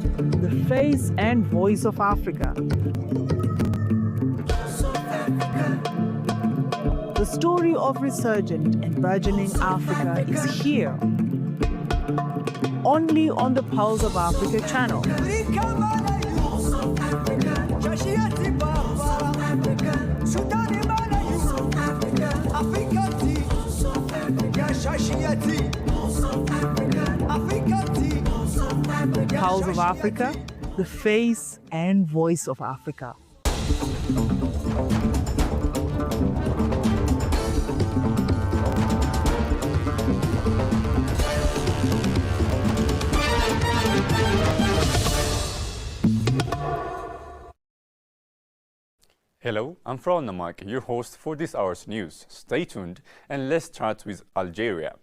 the face and voice of Africa. The story of resurgent and burgeoning Africa is here, only on the Pulse of Africa channel. Pulse of Africa, the face and voice of Africa. Hello, I'm Frau Namak, your host for this hour's news. Stay tuned and let's start with Algeria.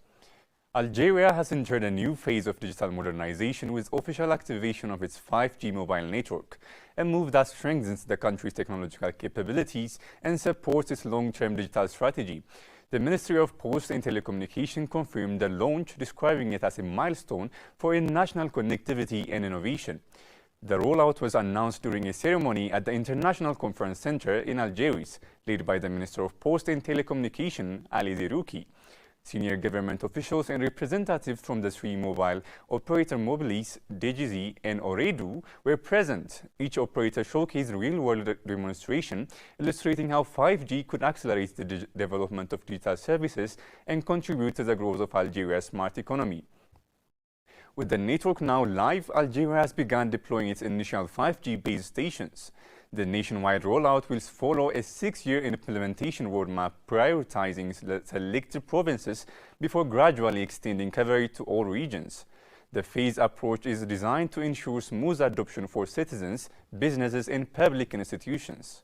Algeria has entered a new phase of digital modernization with official activation of its 5G mobile network, a move that strengthens the country's technological capabilities and supports its long-term digital strategy. The Ministry of Post and Telecommunication confirmed the launch, describing it as a milestone for national connectivity and innovation. The rollout was announced during a ceremony at the International Conference Center in Algiers, led by the Minister of Post and Telecommunication, Ali Zerouki. Senior government officials and representatives from the three mobile operator Mobilis, DGZ, and Ooredoo were present. Each operator showcased real-world demonstration, illustrating how 5G could accelerate the development of digital services and contribute to the growth of Algeria's smart economy. With the network now live, Algeria has begun deploying its initial 5G base stations. The nationwide rollout will follow a 6-year implementation roadmap prioritizing selected provinces before gradually extending coverage to all regions. The phased approach is designed to ensure smooth adoption for citizens, businesses, and public institutions.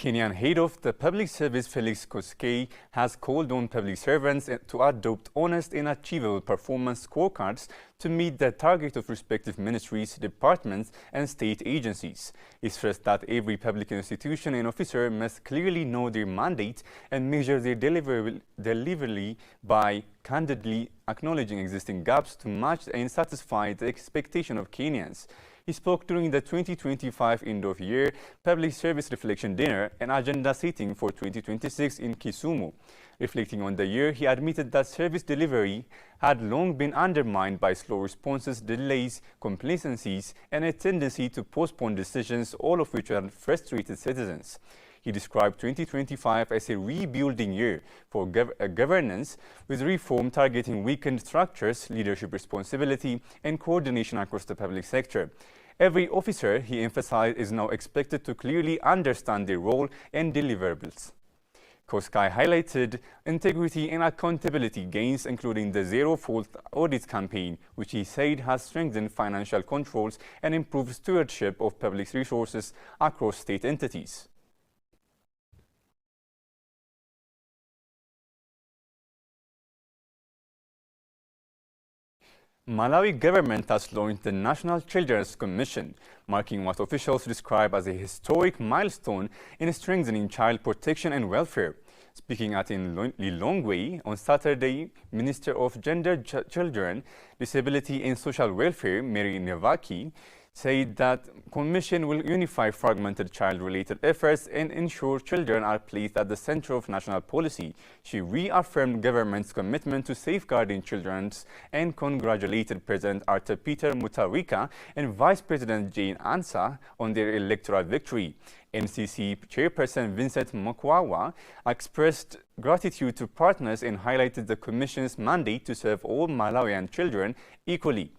Kenyan head of the public service Felix Koskei has called on public servants to adopt honest and achievable performance scorecards to meet the target of respective ministries, departments, and state agencies. He stressed that every public institution and officer must clearly know their mandate and measure their delivery by candidly acknowledging existing gaps to match and satisfy the expectation of Kenyans. He spoke during the 2025 end-of-year Public Service Reflection Dinner and agenda setting for 2026 in Kisumu. Reflecting on the year, he admitted that service delivery had long been undermined by slow responses, delays, complacencies, and a tendency to postpone decisions, all of which had frustrated citizens. He described 2025 as a rebuilding year for governance, with reform targeting weakened structures, leadership responsibility, and coordination across the public sector. Every officer, he emphasized, is now expected to clearly understand their role and deliverables. Koskai highlighted integrity and accountability gains, including the zero-fault audit campaign, which he said has strengthened financial controls and improved stewardship of public resources across state entities. Malawi government has launched the National Children's Commission, marking what officials describe as a historic milestone in strengthening child protection and welfare. Speaking at Lilongwe on Saturday, Minister of Gender, Children, Disability and Social Welfare, Mary Nevaki, said that Commission will unify fragmented child-related efforts and ensure children are placed at the center of national policy. She reaffirmed government's commitment to safeguarding children and congratulated President Arthur Peter Mutharika and Vice President Jane Ansah on their electoral victory. NCC Chairperson Vincent Mokwawa expressed gratitude to partners and highlighted the Commission's mandate to serve all Malawian children equally.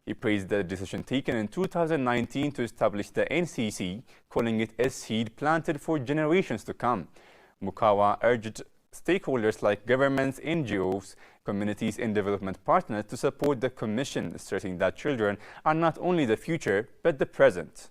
He praised the decision taken in 2019 to establish the NCC, calling it a seed planted for generations to come. Mukawa urged stakeholders like governments, NGOs, communities, and development partners to support the Commission, stressing that children are not only the future, but the present.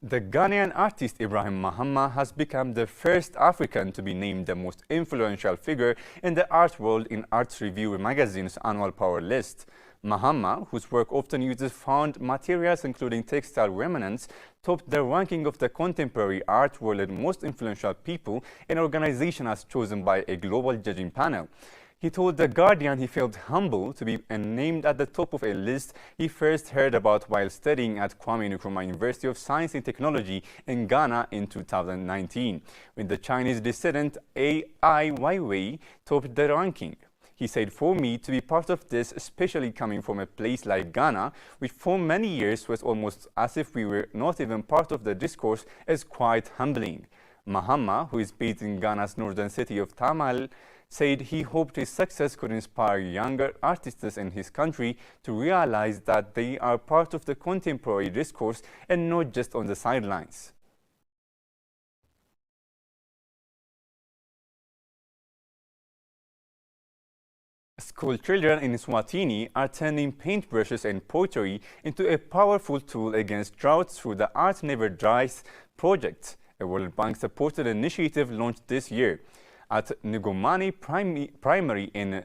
The Ghanaian artist Ibrahim Mahama has become the first African to be named the most influential figure in the art world in Arts Review magazine's annual Power list. Mahama, whose work often uses found materials including textile remnants, topped the ranking of the contemporary art world's most influential people, an organization as chosen by a global judging panel. He told The Guardian he felt humbled to be named at the top of a list he first heard about while studying at Kwame Nkrumah University of Science and Technology in Ghana in 2019, when the Chinese dissident Ai Weiwei topped the ranking. He said, "For me to be part of this, especially coming from a place like Ghana, which for many years was almost as if we were not even part of the discourse, is quite humbling." Mahama, who is based in Ghana's northern city of Tamale, said he hoped his success could inspire younger artists in his country to realize that they are part of the contemporary discourse and not just on the sidelines. School children in Swatini are turning paintbrushes and pottery into a powerful tool against drought through the Art Never Dries project, a World Bank-supported initiative launched this year. At Ngomani Primary in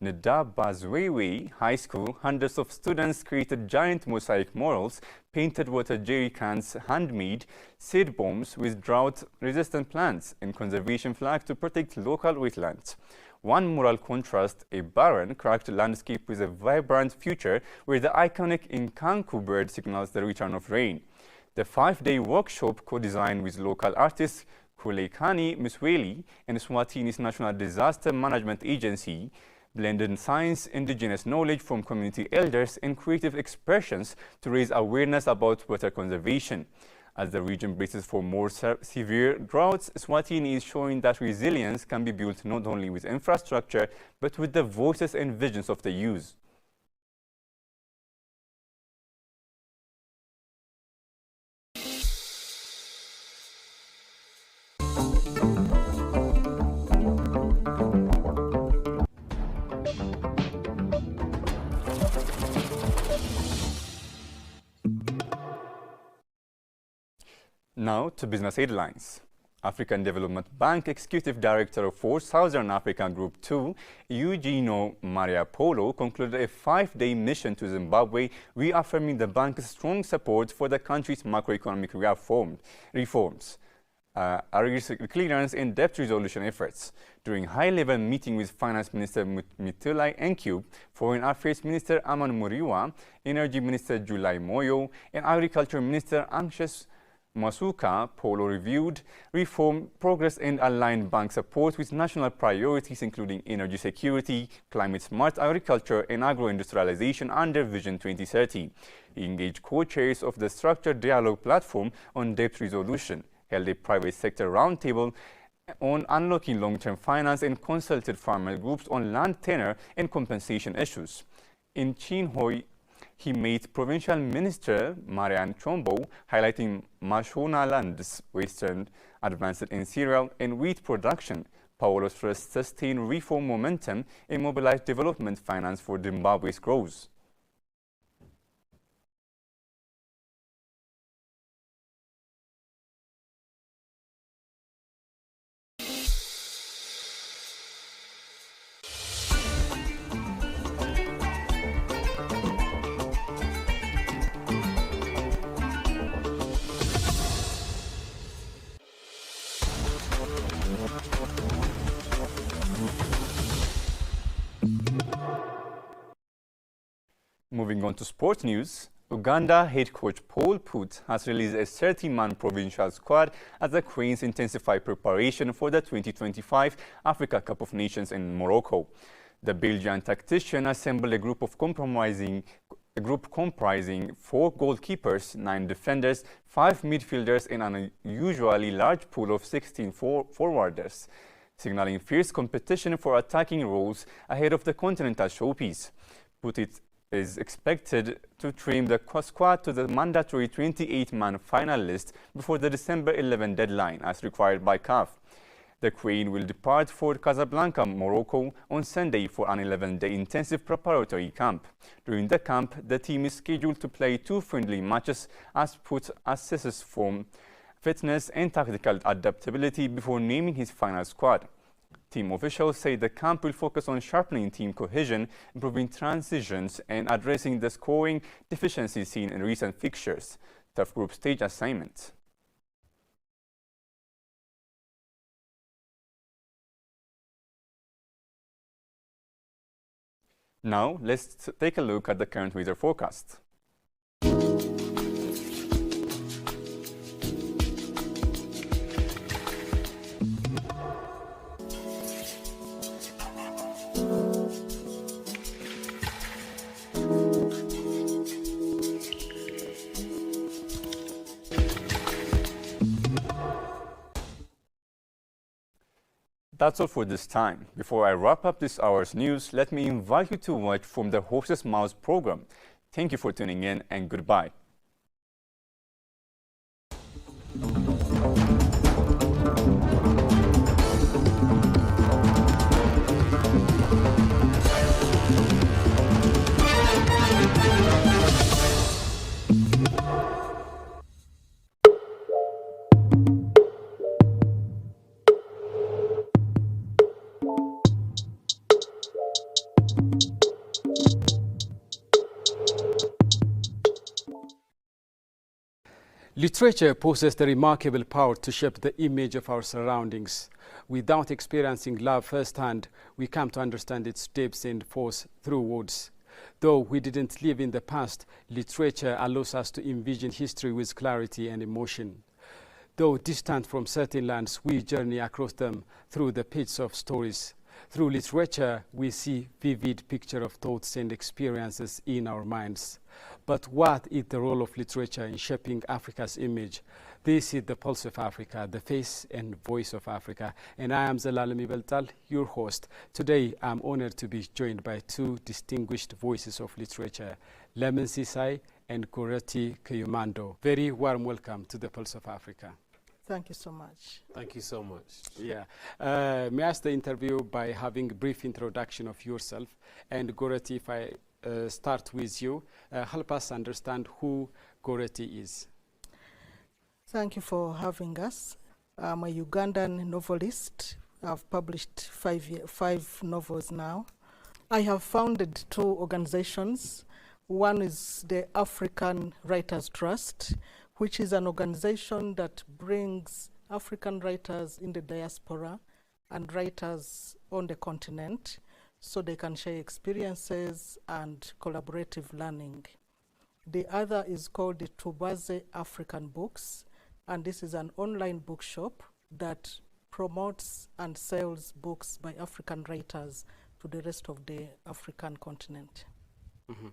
Ndabazwewe High School, hundreds of students created giant mosaic murals, painted water jerry cans, handmade seed bombs with drought-resistant plants, and conservation flags to protect local wetlands. One mural contrasts a barren, cracked landscape with a vibrant future where the iconic Nkanku bird signals the return of rain. The 5-day workshop, co-designed with local artists Kulekani Misweli and Swatini's National Disaster Management Agency, blended science, indigenous knowledge from community elders, and creative expressions to raise awareness about water conservation. As the region braces for more severe droughts, Swatini is showing that resilience can be built not only with infrastructure, but with the voices and visions of the youth. Now to business headlines. African Development Bank Executive Director for Southern Africa Group 2, Eugenio Maria Polo, concluded a 5-day mission to Zimbabwe, reaffirming the bank's strong support for the country's macroeconomic reforms, arrears clearance and debt resolution efforts. During high-level meeting with Finance Minister Mutulai Encube, Foreign Affairs Minister Aman Muriwa, Energy Minister Julai Moyo, and Agriculture Minister Anxious Masuka, Polo reviewed reform progress and aligned bank support with national priorities including energy security, climate-smart agriculture, and agro-industrialization under Vision 2030. He engaged co-chairs of the Structured Dialogue Platform on Debt Resolution, held a private sector roundtable on unlocking long-term finance, and consulted farmer groups on land tenure and compensation issues. In Chinhoy, he met Provincial Minister Marian Chombo, highlighting Mashonaland's Western advanced in cereal and wheat production. Paulo stressed sustained reform momentum and mobilized development finance for Zimbabwe's growth. Moving on to sports news, Uganda head coach Paul Put has released a 30-man provincial squad as the Cranes intensify preparation for the 2025 Africa Cup of Nations in Morocco. The Belgian tactician assembled a group comprising 4 goalkeepers, 9 defenders, 5 midfielders, and an unusually large pool of 16 forwarders, signaling fierce competition for attacking roles ahead of the continental showpiece. Put is expected to trim the squad to the mandatory 28-man final list before the December 11 deadline, as required by CAF. The crane will depart for Casablanca, Morocco on Sunday for an 11-day intensive preparatory camp. During the camp, the team is scheduled to play 2 friendly matches as Put assesses form, fitness and tactical adaptability before naming his final squad. Team officials say the camp will focus on sharpening team cohesion, improving transitions, and addressing the scoring deficiencies seen in recent fixtures. Tough group stage assignment. Now, let's take a look at the current weather forecast. That's all for this time. Before I wrap up this hour's news, let me invite you to watch from the Horse's Mouth program. Thank you for tuning in and goodbye. Literature possesses the remarkable power to shape the image of our surroundings. Without experiencing love firsthand, we come to understand its depths and force through words. Though we didn't live in the past, literature allows us to envision history with clarity and emotion. Though distant from certain lands, we journey across them through the pages of stories. Through literature, we see vivid picture of thoughts and experiences in our minds. But what is the role of literature in shaping Africa's image? This is the Pulse of Africa, the face and voice of Africa. And I am Zelalem Beltal, your host. Today, I'm honored to be joined by 2 distinguished voices of literature, Lemon Sisai and Goreti Kayumando. Very warm welcome to the Pulse of Africa. Thank you so much. Thank you so much. Yeah. May I start the interview by having a brief introduction of yourself? And Goreti, if I start with you, help us understand who Goreti is. Thank you for having us. I'm a Ugandan novelist. I've published 5 novels now. I have founded 2 organizations. One is the African Writers Trust, which is an organization that brings African writers in the diaspora and writers on the continent so they can share experiences and collaborative learning. The other is called the Tubaze African Books, and this is an online bookshop that promotes and sells books by African writers to the rest of the African continent. Mm-hmm.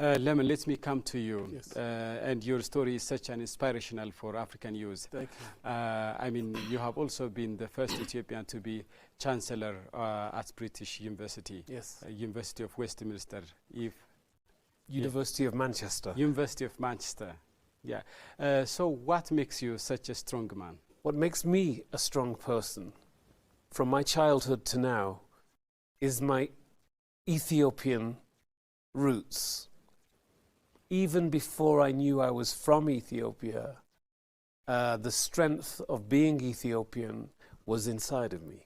Lemon, let me come to you. Yes. And your story is such an inspirational for African youth. Thank you. I mean, you have also been the first Ethiopian to be Chancellor at British University. Yes. University of Westminster. University of Manchester. University of Manchester. Yeah. So what makes you such a strong man? What makes me a strong person from my childhood to now is my Ethiopian roots. Even before I knew I was from Ethiopia, the strength of being Ethiopian was inside of me.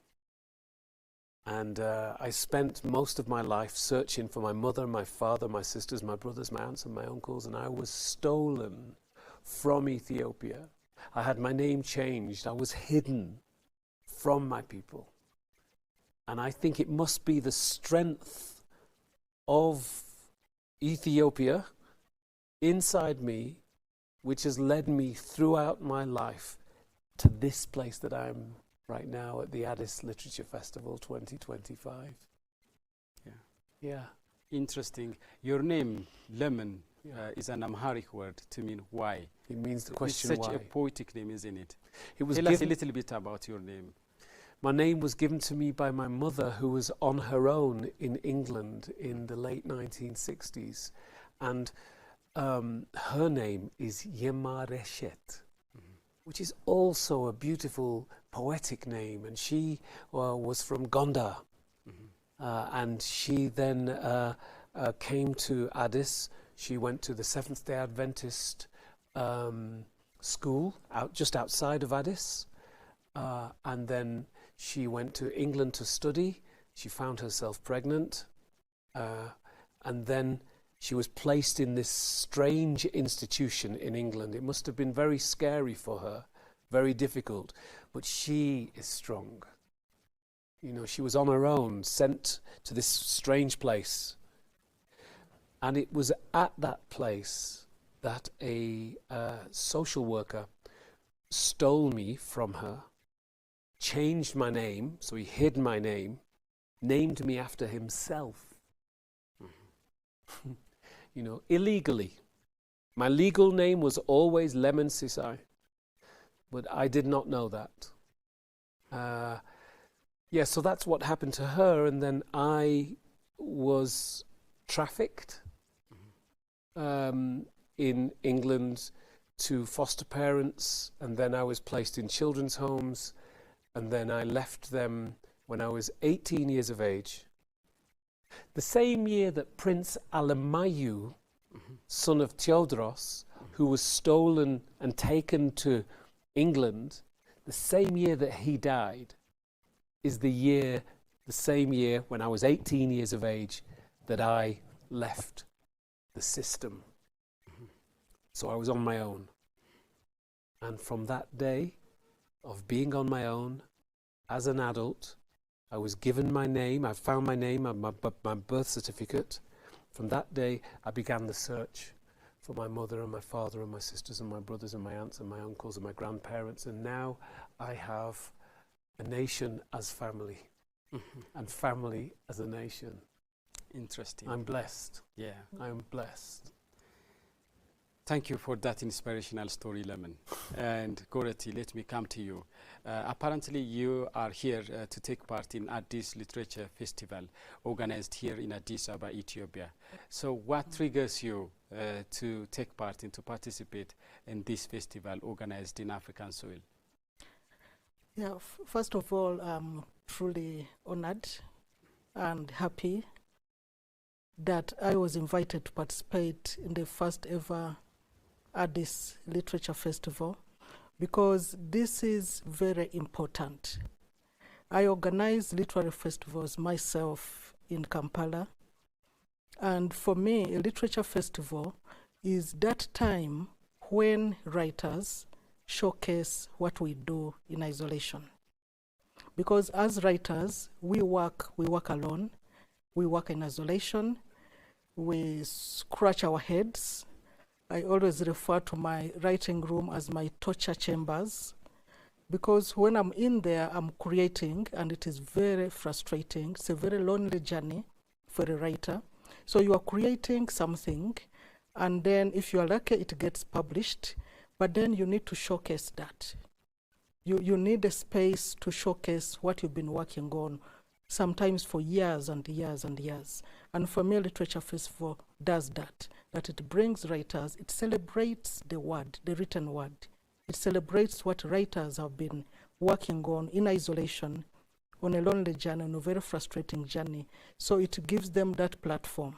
And I spent most of my life searching for my mother, my father, my sisters, my brothers, my aunts and my uncles, and I was stolen from Ethiopia. I had my name changed. I was hidden from my people. And I think it must be the strength of Ethiopia inside me which has led me throughout my life to this place that I'm right now at the Addis Literature Festival 2025. Yeah. Yeah. Interesting. Your name, Lemon, is an Amharic word to mean why. It means the question it's such why. a poetic name, isn't it? It was Tell us a little bit about your name. My name was given to me by my mother, who was on her own in England in the late 1960s. And her name is Yemareshet, which is also a beautiful poetic name, and she was from Gondar. And she then came to Addis. She went to the Seventh-day Adventist school just outside of Addis, and then she went to England to study. She found herself pregnant, and then she was placed in this strange institution in England. It must have been very scary for her, very difficult, but she is strong. You know, she was on her own, sent to this strange place. And it was at that place that a social worker stole me from her, changed my name, so he hid my name, named me after himself. You know, illegally. My legal name was always Lemon Sisai, but I did not know that. Yeah, so that's what happened to her, and then I was trafficked in England to foster parents, and then I was placed in children's homes, and then I left them when I was 18 years of age. The same year that Prince Alemayu, son of Theodros, who was stolen and taken to England, the same year that he died is the same year when I was 18 years of age that I left the system. So I was on my own. And from that day of being on my own as an adult, I was given my name, I found my name, my birth certificate. From that day, I began the search for my mother and my father and my sisters and my brothers and my aunts and my uncles and my grandparents. And now I have a nation as family and family as a nation. Interesting. I'm blessed. Yeah. I'm blessed. Thank you for that inspirational story, Lemon. And Gorati, let me come to you. Apparently, you are here to take part in Addis Literature Festival, organized here in Addis Ababa, Ethiopia. So what triggers you to take part and to participate in this festival organized in African soil? Yeah, first of all, I'm truly honored and happy that I was invited to participate in the first ever Addis Literature Festival, because this is very important. I organize literary festivals myself in Kampala, and for me, a literature festival is that time when writers showcase what we do in isolation. Because as writers, we work alone, we work in isolation, we scratch our heads. I always refer to my writing room as my torture chambers, because when I'm in there, I'm creating, and it is very frustrating. It's a very lonely journey for a writer. So you are creating something, and then if you are lucky, it gets published, but then you need to showcase that. You need a space to showcase what you've been working on, sometimes for years and years and years. And for me, Literature Festival does that it brings writers, it celebrates the word, the written word. It celebrates what writers have been working on in isolation, on a lonely journey, on a very frustrating journey. So it gives them that platform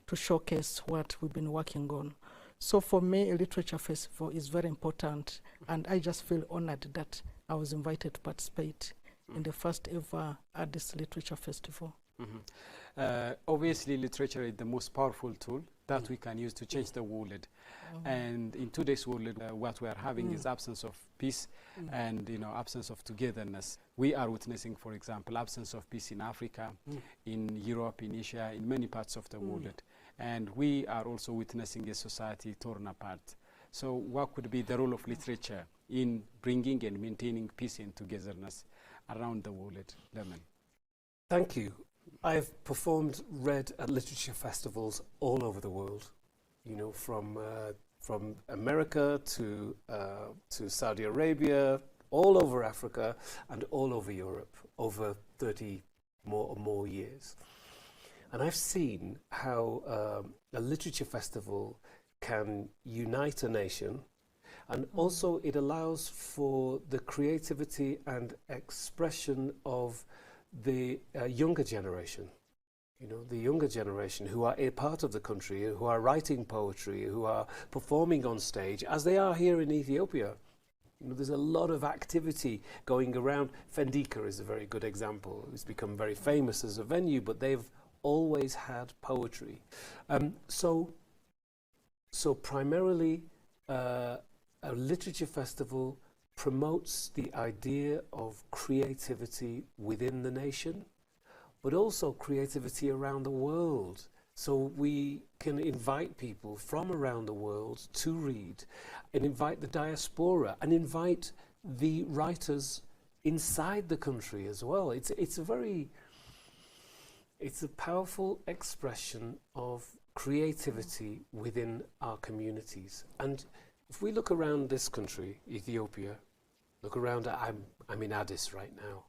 to showcase what we've been working on. So for me, a literature festival is very important, and I just feel honored that I was invited to participate in the first ever Addis Literature Festival. Obviously, literature is the most powerful tool that we can use to change the world. And in today's world, what we are having is absence of peace and absence of togetherness. We are witnessing, for example, absence of peace in Africa, in Europe, in Asia, in many parts of the world. And we are also witnessing a society torn apart. So what could be the role of literature in bringing and maintaining peace and togetherness around the world? Lemon. Thank you. I've performed, read at literature festivals all over the world, from America to Saudi Arabia, all over Africa and all over Europe, over 30 or more years. And I've seen how a literature festival can unite a nation And also it allows for the creativity and expression of the younger generation. You know, the younger generation who are a part of the country, who are writing poetry, who are performing on stage, as they are here in Ethiopia. You know, there's a lot of activity going around. Fendika is a very good example. It's become very famous as a venue, but they've always had poetry. So primarily, a literature festival promotes the idea of creativity within the nation, but also creativity around the world. So we can invite people from around the world to read, and invite the diaspora, and invite the writers inside the country as well. It's a powerful expression of creativity within our communities. And if we look around this country, Ethiopia, look around, I'm in Addis right now.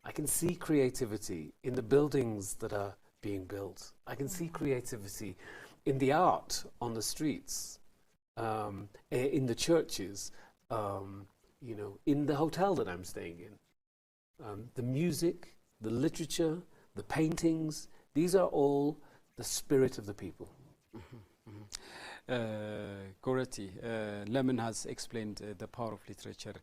I can see creativity in the buildings that are being built. I can see creativity in the art on the streets, in the churches, you know, in the hotel that I'm staying in. The music, the literature, the paintings, these are all the spirit of the people. Goreti, Lemon has explained the power of literature,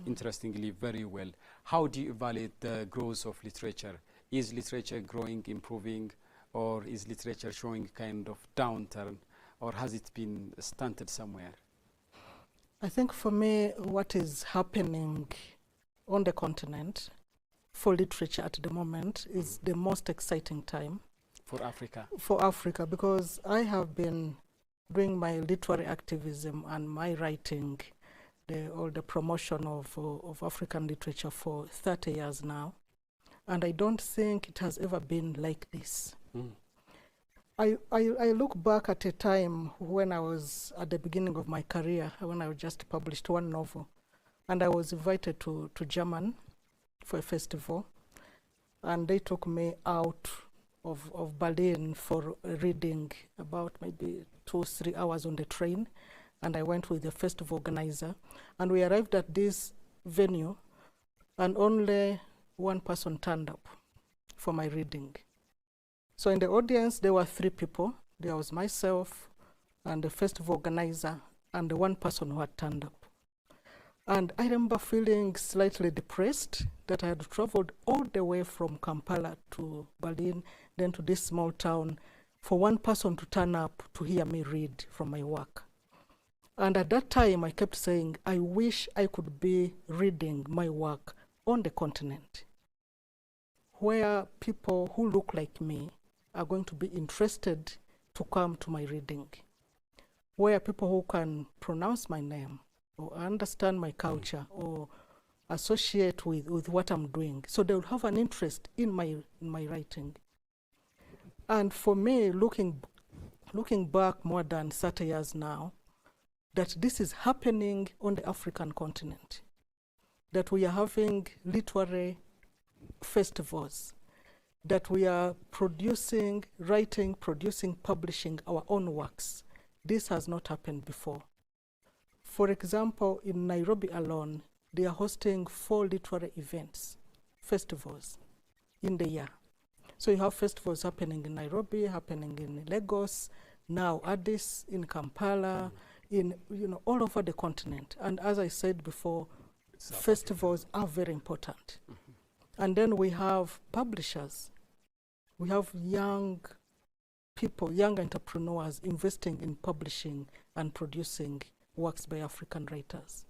interestingly, very well. How do you evaluate the growth of literature? Is literature growing, improving, or is literature showing kind of downturn, or has it been stunted somewhere? I think for me, what is happening on the continent for literature at the moment is the most exciting time. For Africa? For Africa, because I have been doing my literary activism and my writing, all the promotion of African literature for 30 years now. And I don't think it has ever been like this. I look back at a time when I was at the beginning of my career, when I just published one novel. And I was invited to Germany for a festival. And they took me out of Berlin for reading about maybe 2-3 hours on the train. And I went with the festival organizer. And we arrived at this venue, and only one person turned up for my reading. So in the audience, there were 3 people. There was myself and the festival organizer and the one person who had turned up. And I remember feeling slightly depressed that I had traveled all the way from Kampala to Berlin, then to this small town, for one person to turn up to hear me read from my work. And at that time, I kept saying, I wish I could be reading my work on the continent, where people who look like me are going to be interested to come to my reading, where people who can pronounce my name or understand my culture or associate with what I'm doing, so they will have an interest in my writing. And for me, looking back more than 30 years now, that this is happening on the African continent, that we are having literary festivals, that we are producing, writing, producing, publishing our own works. This has not happened before. For example, in Nairobi alone, they are hosting 4 literary events, festivals, in the year. So you have festivals happening in Nairobi, happening in Lagos, now Addis, in Kampala, in all over the continent. And as I said before, festivals are very important. And then we have publishers. We have young people, young entrepreneurs investing in publishing and producing works by African writers.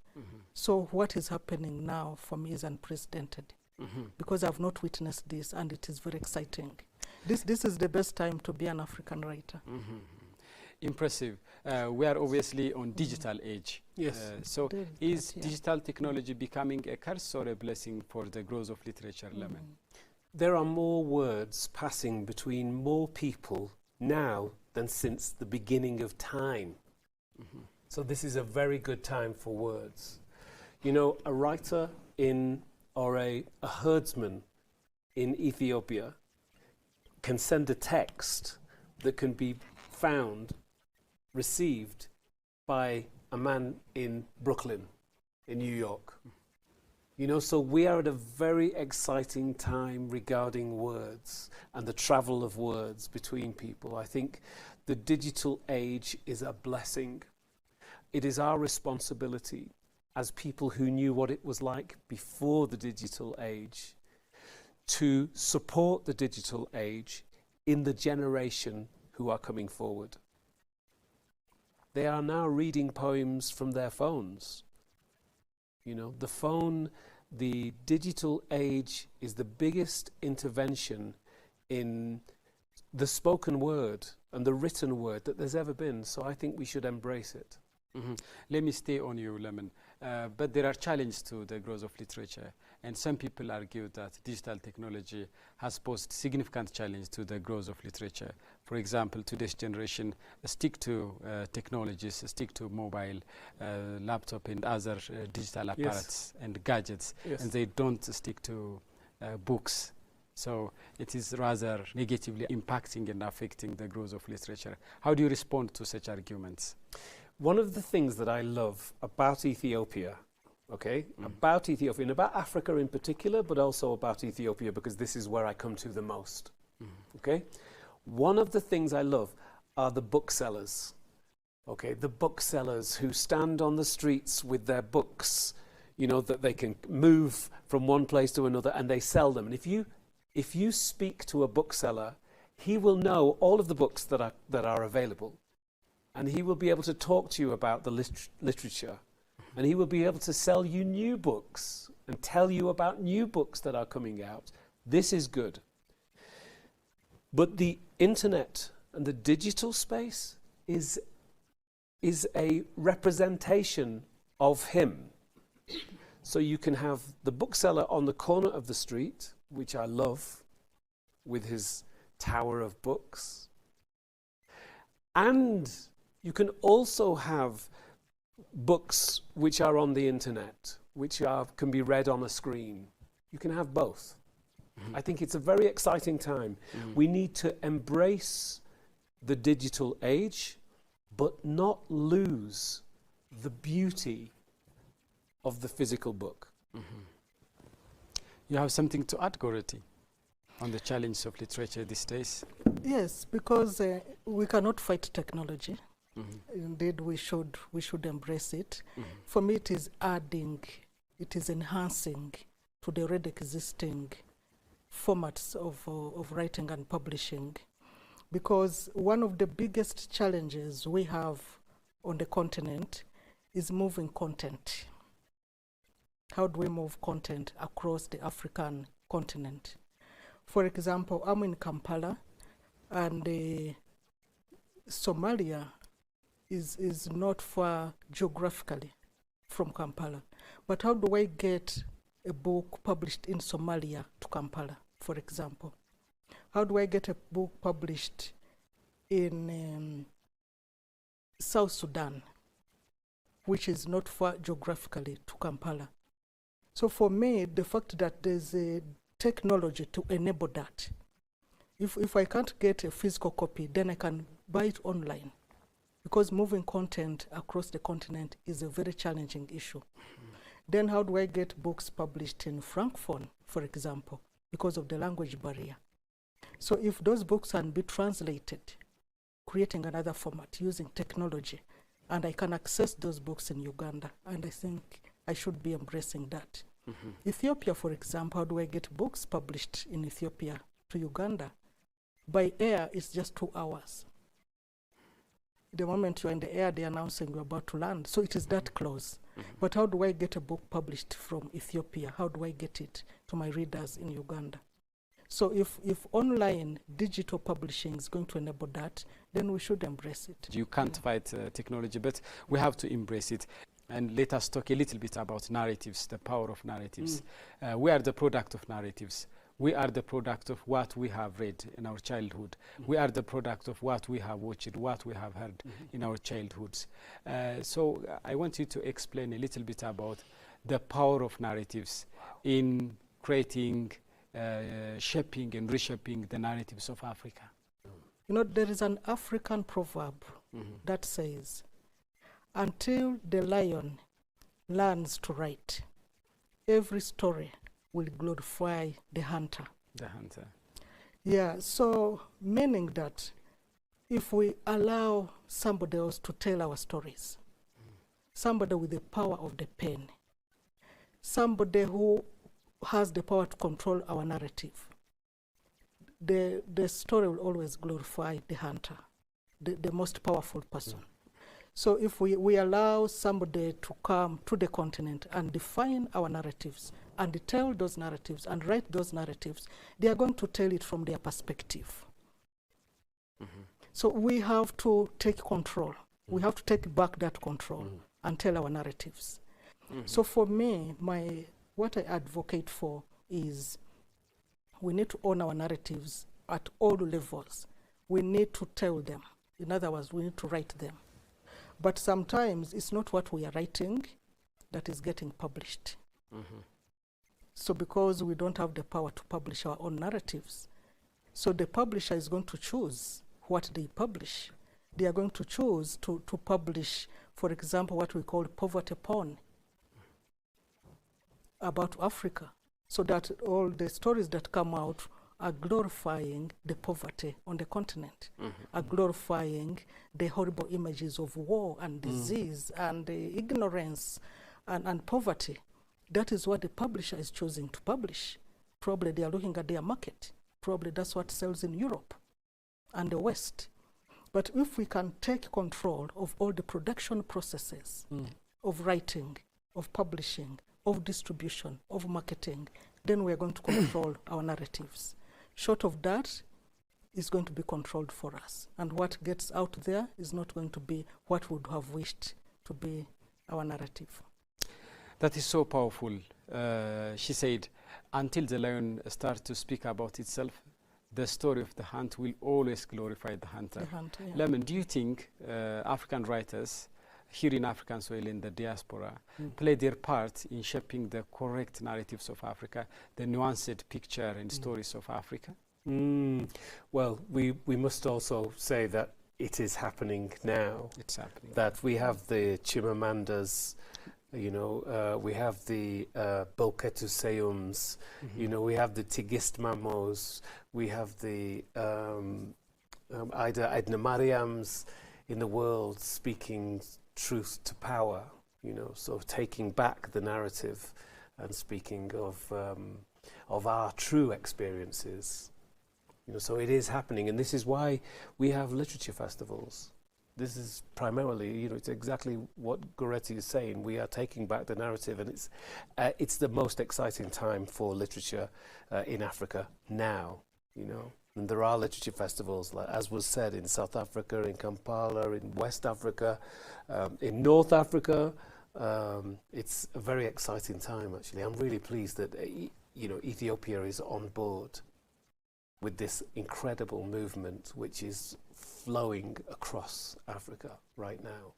So what is happening now for me is unprecedented, because I've not witnessed this, and it is very exciting. This is the best time to be an African writer. Impressive. We are obviously on digital age. Yes. So is digital technology becoming a curse or a blessing for the growth of literature, Lemon? There are more words passing between more people now than since the beginning of time. So this is a very good time for words. You know, a writer or a herdsman in Ethiopia can send a text that can be received by a man in Brooklyn, in New York. You know, so we are at a very exciting time regarding words and the travel of words between people. I think the digital age is a blessing. It is our responsibility as people who knew what it was like before the digital age to support the digital age in the generation who are coming forward. They are now reading poems from their phones. You know, the phone, the digital age is the biggest intervention in the spoken word and the written word that there's ever been. So I think we should embrace it. Let me stay on you, Lemon. But there are challenges to the growth of literature, and some people argue that digital technology has posed significant challenge to the growth of literature. For example, today's generation stick to technologies, stick to mobile, laptop and other digital apparatus and gadgets, and they don't stick to books. So it is rather negatively impacting and affecting the growth of literature. How do you respond to such arguments? One of the things that I love about Ethiopia, about Ethiopia and about Africa in particular, but also about Ethiopia because this is where I come to the most, One of the things I love are the booksellers, the booksellers who stand on the streets with their books, you know, that they can move from one place to another and they sell them. And if you speak to a bookseller, he will know all of the books that are available. And he will be able to talk to you about the literature. And he will be able to sell you new books and tell you about new books that are coming out. This is good. But the internet and the digital space is a representation of him. So you can have the bookseller on the corner of the street, which I love, with his tower of books. And you can also have books which are on the internet, which can be read on a screen. You can have both. I think it's a very exciting time. We need to embrace the digital age, but not lose the beauty of the physical book. You have something to add, Gority, on the challenge of literature these days? Yes, because we cannot fight technology. Indeed, we should embrace it. For me, it is adding, it is enhancing to the already existing formats of writing and publishing. Because one of the biggest challenges we have on the continent is moving content. How do we move content across the African continent? For example, I'm in Kampala, and Somalia is not far geographically from Kampala. But how do I get a book published in Somalia to Kampala, for example? How do I get a book published in South Sudan, which is not far geographically to Kampala? So for me, the fact that there's a technology to enable that, if I can't get a physical copy, then I can buy it online. Because moving content across the continent is a very challenging issue. Then how do I get books published in Francophone, for example, because of the language barrier? So if those books can be translated, creating another format using technology, and I can access those books in Uganda, and I think I should be embracing that. Ethiopia, for example, how do I get books published in Ethiopia to Uganda? By air, it's just 2 hours. The moment you're in the air, they're announcing you're about to land. So it is that close. But how do I get a book published from Ethiopia? How do I get it to my readers in Uganda? So if online digital publishing is going to enable that, then we should embrace it. You can't fight technology, but we have to embrace it. And let us talk a little bit about narratives, the power of narratives. We are the product of narratives. We are the product of what we have read in our childhood. We are the product of what we have watched, what we have heard in our childhoods. So I want you to explain a little bit about the power of narratives in creating, shaping and reshaping the narratives of Africa. You know, there is an African proverb that says, until the lion learns to write, every story will glorify the hunter. The hunter. Yeah, so meaning that if we allow somebody else to tell our stories, somebody with the power of the pen, somebody who has the power to control our narrative, the story will always glorify the hunter, the most powerful person. So if we allow somebody to come to the continent and define our narratives and tell those narratives and write those narratives, they are going to tell it from their perspective. So we have to take control. We have to take back that control and tell our narratives. So for me, what I advocate for is we need to own our narratives at all levels. We need to tell them. In other words, we need to write them. But sometimes it's not what we are writing that is getting published. So because we don't have the power to publish our own narratives, so the publisher is going to choose what they publish. They are going to choose to publish, for example, what we call poverty porn about Africa, so that all the stories that come out are glorifying the poverty on the continent, are glorifying the horrible images of war and disease and ignorance and poverty. That is what the publisher is choosing to publish. Probably they are looking at their market. Probably that's what sells in Europe and the West. But if we can take control of all the production processes of writing, of publishing, of distribution, of marketing, then we are going to control our narratives. Short of that, it's going to be controlled for us. And what gets out there is not going to be what we would have wished to be our narrative. That is so powerful. She said, until the lion starts to speak about itself, the story of the hunt will always glorify the hunter. Yeah. Lemon, do you think African writers here in African soil in the diaspora play their part in shaping the correct narratives of Africa, the nuanced picture and stories of Africa? Well, we must also say that it is happening now. It's happening. That we have the Chimamandas, you know, we have the Boketu Seyums, you know, we have the Tigist Mamos, we have the Aidna Mariams in the world speaking truth to power, you know, sort of taking back the narrative and speaking of our true experiences. You know, so it is happening, and this is why we have literature festivals. This is primarily, you know, it's exactly what Goretti is saying. We are taking back the narrative, and it's the most exciting time for literature in Africa now, you know. And there are literature festivals, like, as was said, in South Africa, in Kampala, in West Africa, in North Africa. It's a very exciting time, actually. I'm really pleased that, you know, Ethiopia is on board with this incredible movement, which is flowing across Africa right now.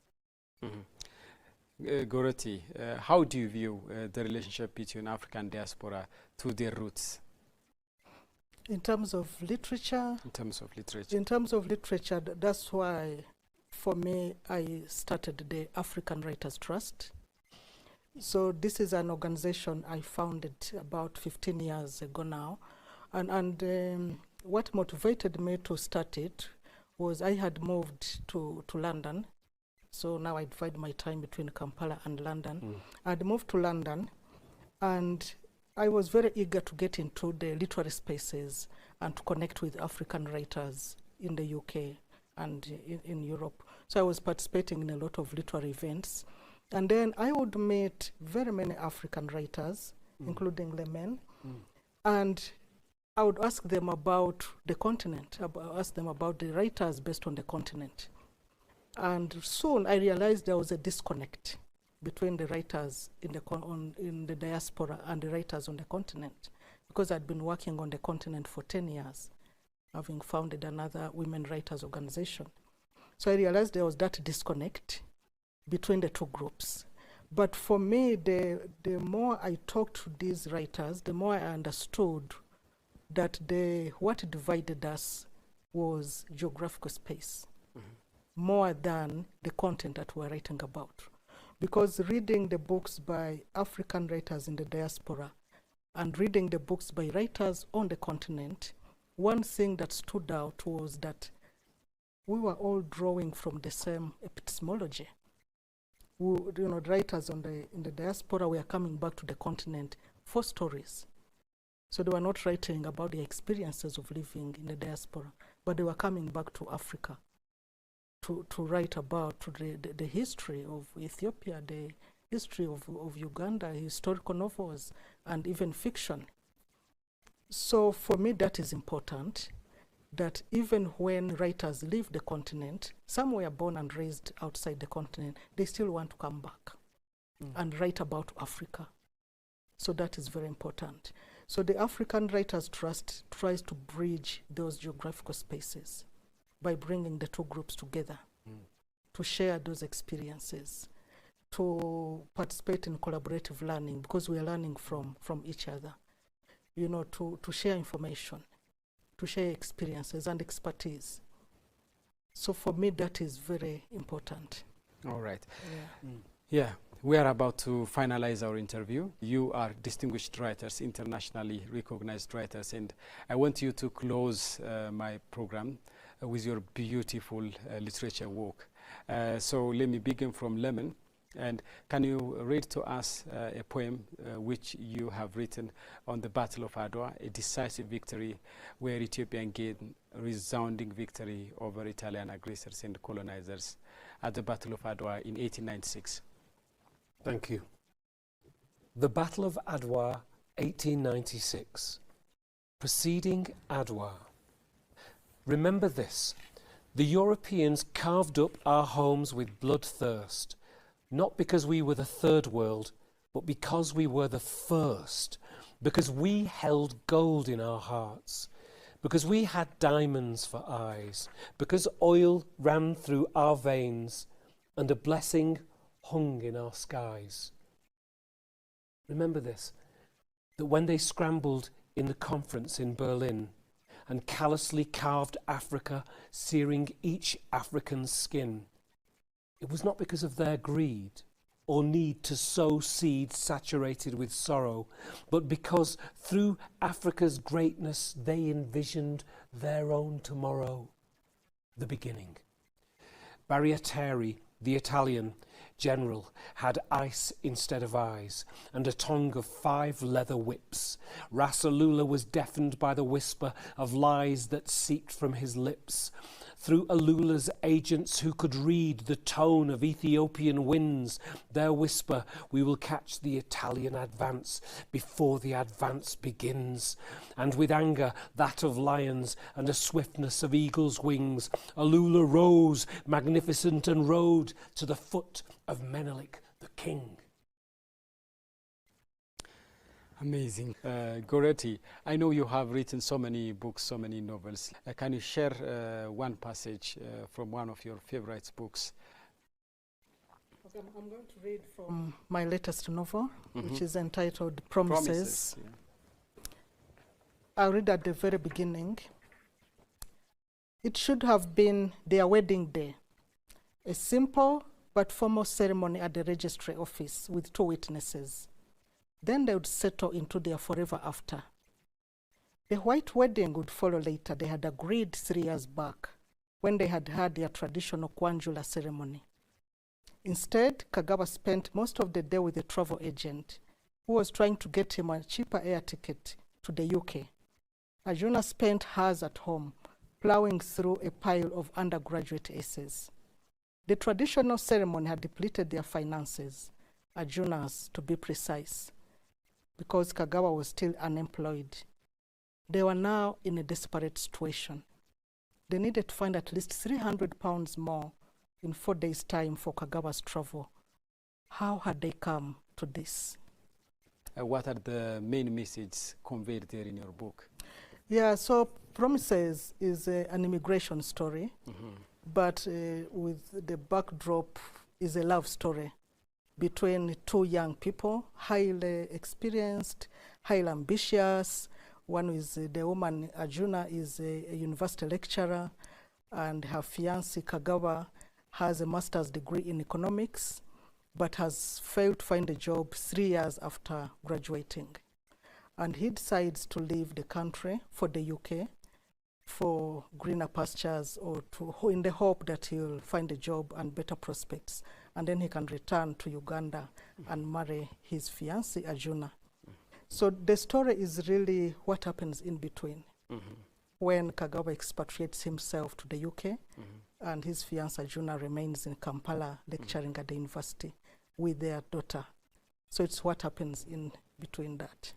Goretti, how do you view the relationship between African diaspora to their roots? In terms of literature? In terms of literature. In terms of literature, that's why, for me, I started the African Writers Trust. So this is an organization I founded about 15 years ago now. And what motivated me to start it was I had moved to London. So now I divide my time between Kampala and London. I'd moved to London, and I was very eager to get into the literary spaces and to connect with African writers in the UK and in Europe. So I was participating in a lot of literary events. And then I would meet very many African writers, including the men, and I would ask them about the continent, ask them about the writers based on the continent. And soon I realized there was a disconnect between the writers in the diaspora and the writers on the continent, because I'd been working on the continent for 10 years, having founded another women writers organization. So I realized there was that disconnect between the two groups. But for me, the more I talked to these writers, the more I understood that what divided us was geographical space. more than the content that we're writing about. Because reading the books by African writers in the diaspora and reading the books by writers on the continent, one thing that stood out was that we were all drawing from the same epistemology. The writers in the diaspora were coming back to the continent for stories. So they were not writing about their experiences of living in the diaspora, but they were coming back to Africa to write about the history of Ethiopia, the history of Uganda, historical novels, and even fiction. So for me, that is important, that even when writers leave the continent, some were born and raised outside the continent, they still want to come back and write about Africa. So that is very important. So the African Writers Trust tries to bridge those geographical spaces by bringing the two groups together to share those experiences, to participate in collaborative learning, because we are learning from each other, to share information, to share experiences and expertise. So for me, that is very important. All right. Yeah. Yeah, we are about to finalize our interview. You are distinguished writers, internationally recognized writers, and I want you to close my program with your beautiful literature work. So let me begin from Lemon. And can you read to us a poem which you have written on the Battle of Adwa, a decisive victory where Ethiopia gained resounding victory over Italian aggressors and colonizers at the Battle of Adwa in 1896? Thank you. The Battle of Adwa, 1896. Preceding Adwa. Remember this: the Europeans carved up our homes with bloodthirst, not because we were the third world, but because we were the first, because we held gold in our hearts, because we had diamonds for eyes, because oil ran through our veins, and a blessing hung in our skies. Remember this, that when they scrambled in the conference in Berlin and callously carved Africa, searing each African's skin, it was not because of their greed or need to sow seeds saturated with sorrow, but because through Africa's greatness they envisioned their own tomorrow, the beginning. Barriateri, the Italian general, had ice instead of eyes and a tongue of 5 leather whips. Rasulullah was deafened by the whisper of lies that seeped from his lips. Through Alula's agents who could read the tone of Ethiopian winds, their whisper, we will catch the Italian advance before the advance begins. And with anger, that of lions, and a swiftness of eagle's wings, Alula rose, magnificent, and rode to the foot of Menelik the king. Amazing. Goretti, I know you have written so many books, so many novels. Can you share one passage from one of your favorite books? Okay, I'm going to read from my latest novel, which is entitled Promises. Yeah. I'll read at the very beginning. It should have been their wedding day, a simple but formal ceremony at the registry office with 2 witnesses. Then they would settle into their forever after. The white wedding would follow later. They had agreed 3 years back when they had had their traditional Kwanjula ceremony. Instead, Kagawa spent most of the day with a travel agent who was trying to get him a cheaper air ticket to the UK. Ajuna spent hers at home, plowing through a pile of undergraduate essays. The traditional ceremony had depleted their finances, Ajuna's to be precise, because Kagawa was still unemployed. They were now in a desperate situation. They needed to find at least £300 more in 4 days' time for Kagawa's travel. How had they come to this? What are the main messages conveyed there in your book? Yeah, so Promises is an immigration story, but with the backdrop is a love story between 2 young people, highly experienced, highly ambitious. One is the woman, Ajuna, is a university lecturer, and her fiancé, Kagawa, has a master's degree in economics, but has failed to find a job 3 years after graduating. And he decides to leave the country for the UK for greener pastures, or in the hope that he'll find a job and better prospects. And then he can return to Uganda and marry his fiancée, Ajuna. So the story is really what happens in between. When Kagame expatriates himself to the UK, and his fiancée Ajuna remains in Kampala lecturing at the university with their daughter. So it's what happens in between that.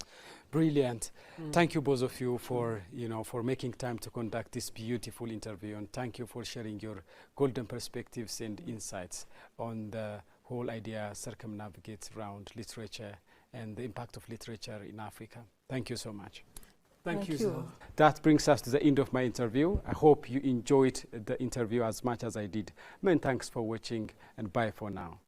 Brilliant. Thank you both of you for, for making time to conduct this beautiful interview, and thank you for sharing your golden perspectives and insights on the whole idea circumnavigates around literature and the impact of literature in Africa. Thank you so much. Thank you. That brings us to the end of my interview. I hope you enjoyed the interview as much as I did. Many thanks for watching, and bye for now.